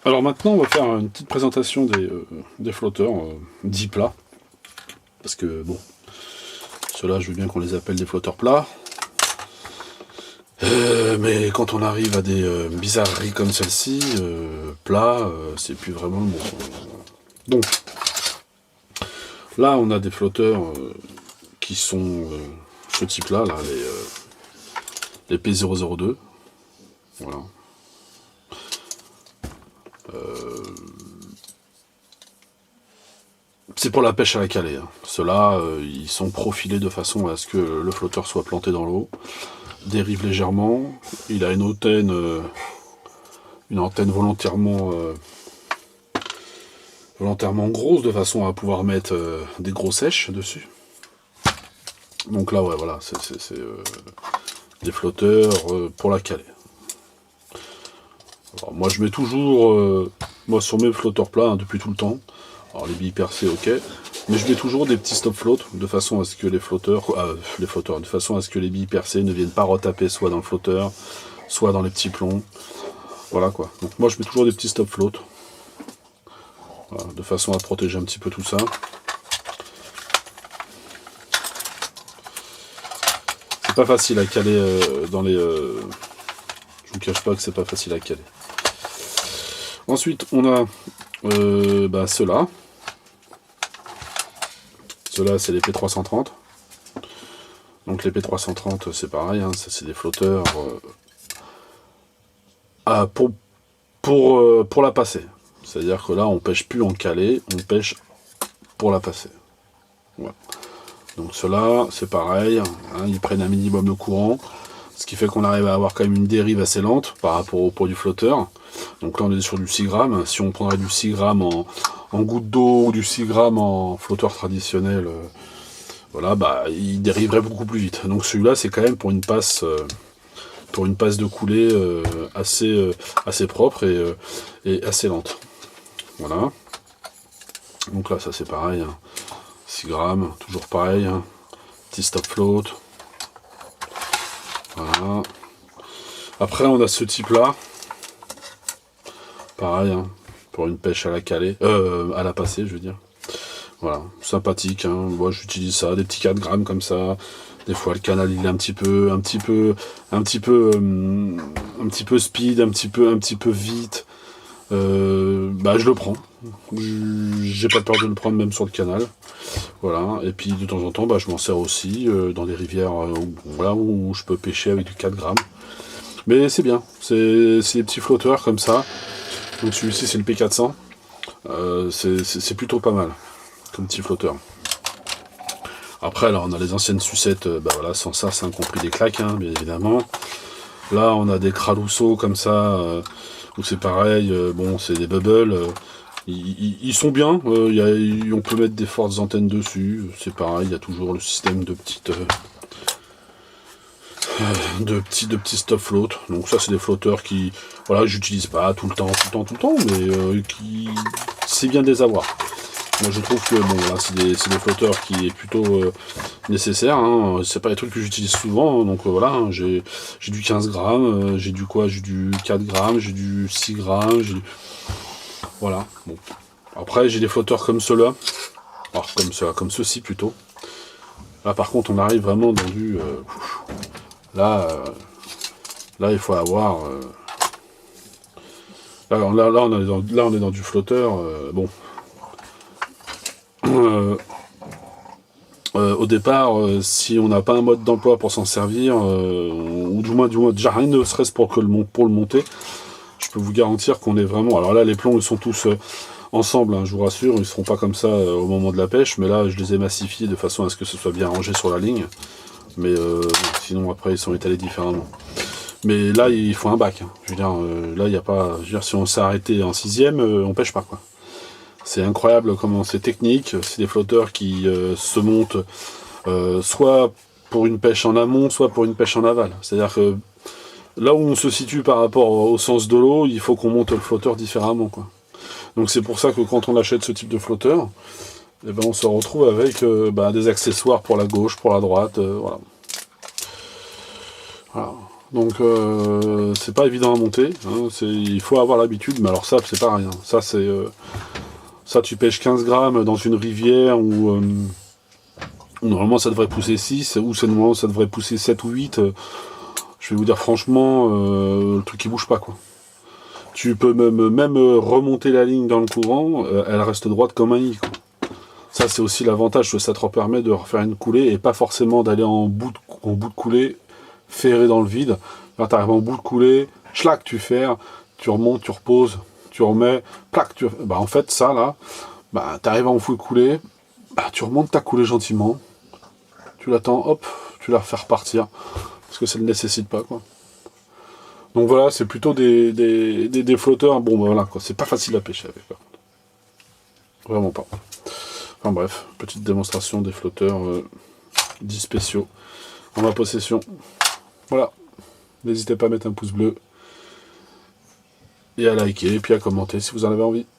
Alors maintenant, on va faire une petite présentation des flotteurs dits plats. Parce que, bon, ceux-là, je veux bien qu'on les appelle des flotteurs plats. Mais quand on arrive à des bizarreries comme celle-ci, plat, c'est plus vraiment le bon. Donc, là, on a des flotteurs qui sont ce type-là, là, les P002. Voilà. C'est pour la pêche à la calée. Hein. Ceux-là, ils sont profilés de façon à ce que le flotteur soit planté dans l'eau, dérive légèrement. Il a une antenne volontairement grosse, de façon à pouvoir mettre des gros sèches dessus. Donc là, ouais, voilà, c'est des flotteurs pour la calée. Alors, moi, je mets toujours, moi, sur mes flotteurs plats, hein, depuis tout le temps. Alors, les billes percées, ok. Mais je mets toujours des petits stop float, de façon à ce que de façon à ce que les billes percées ne viennent pas retaper soit dans le flotteur, soit dans les petits plombs. Voilà, quoi. Donc, moi, je mets toujours des petits stop float. Voilà, de façon à protéger un petit peu tout ça. C'est pas facile à caler dans les... Je vous cache pas que c'est pas facile à caler. Ensuite, on a ceux-là. Ceux-là, c'est les P330. Donc les P330, c'est pareil, hein, ça c'est des flotteurs pour la passer. C'est-à-dire que là, on pêche plus en calé, on pêche pour la passer. Voilà. Donc ceux-là, c'est pareil, hein, ils prennent un minimum le courant, ce qui fait qu'on arrive à avoir quand même une dérive assez lente par rapport au poids du flotteur. Donc là, on est sur du 6 grammes. Si on prendrait du 6 grammes en goutte d'eau ou du 6 grammes en flotteur traditionnel, voilà, bah, il dériverait beaucoup plus vite. Donc celui-là, c'est quand même pour une passe de coulée assez propre et assez lente. Voilà. Donc là, ça c'est pareil. Hein. 6 grammes, toujours pareil. Hein. Petit stop float. Voilà. Après, on a ce type-là. Pareil, hein, pour une pêche à la calée. À la passée, je veux dire. Voilà, sympathique. Hein. Moi, j'utilise ça, des petits 4 grammes comme ça. Des fois, le canal, il est un petit peu speed, un petit peu vite. Je le prends. J'ai pas peur de le prendre même sur le canal. Voilà. Et puis de temps en temps, je m'en sers aussi dans des rivières où je peux pêcher avec du 4 grammes. Mais c'est bien. C'est des petits flotteurs comme ça. Donc celui-ci, c'est le P400. C'est plutôt pas mal comme petit flotteur. Après, là, on a les anciennes sucettes, sans sas, hein, compris des claques, hein, bien évidemment. Là, on a des Kralusso comme ça, où c'est pareil, c'est des bubbles. Ils sont bien, on peut mettre des fortes antennes dessus, c'est pareil, il y a toujours le système de petits stop float. Donc ça, c'est des flotteurs qui, voilà, j'utilise pas tout le temps, mais qui, c'est bien de les avoir. Moi, je trouve que c'est des flotteurs qui est plutôt nécessaire. Hein. C'est pas des trucs que j'utilise souvent. Hein. Donc voilà, hein, j'ai du 15 grammes, j'ai du 4 grammes, j'ai du 6 grammes, voilà. Bon. Après, j'ai des flotteurs comme ceux-là. Alors, comme ceux-ci plutôt. Là, par contre, on arrive vraiment dans du... Là, il faut avoir... Là, on est dans du flotteur. Au départ, si on n'a pas un mode d'emploi pour s'en servir, ou du moins déjà rien ne serait-ce pour le monter, je peux vous garantir qu'on est vraiment... Alors là, les plombs, ils sont tous ensemble, hein, je vous rassure, ils ne seront pas comme ça au moment de la pêche, mais là, je les ai massifiés de façon à ce que ce soit bien rangé sur la ligne. Mais sinon, après, ils sont étalés différemment. Mais là, il faut un bac. Hein. Je veux dire, là, il n'y a pas... Je veux dire, si on s'est arrêté en 6ème, on pêche pas, quoi. C'est incroyable comment c'est technique. C'est des flotteurs qui se montent soit pour une pêche en amont, soit pour une pêche en aval. C'est-à-dire que là où on se situe par rapport au sens de l'eau, il faut qu'on monte le flotteur différemment, quoi. Donc c'est pour ça que quand on achète ce type de flotteur, on se retrouve avec des accessoires pour la gauche, pour la droite, voilà. Voilà. Donc c'est pas évident à monter, hein, il faut avoir l'habitude, mais alors ça c'est pas rien. Ça c'est ça tu pêches 15 grammes dans une rivière où normalement ça devrait pousser 6, ou c'est normalement ça devrait pousser 7 ou 8. Je vais vous dire franchement, le truc qui bouge pas quoi. Tu peux même remonter la ligne dans le courant, elle reste droite comme un i, quoi. Ça c'est aussi l'avantage, que ça te permet de refaire une coulée et pas forcément d'aller en bout de coulée ferré dans le vide. Là tu arrives en bout de coulée, schlac tu ferres, tu remontes, tu reposes, tu remets, plac, bah en fait ça là, bah tu arrives en full coulée, bah, tu remontes ta coulée gentiment, tu l'attends, hop, tu la refais repartir, parce que ça ne nécessite pas quoi. Donc voilà, c'est plutôt des flotteurs, bon bah, voilà quoi, c'est pas facile à pêcher avec quoi. Vraiment pas. Enfin bref, petite démonstration des flotteurs dits spéciaux en ma possession. Voilà, n'hésitez pas à mettre un pouce bleu et à liker et puis à commenter si vous en avez envie.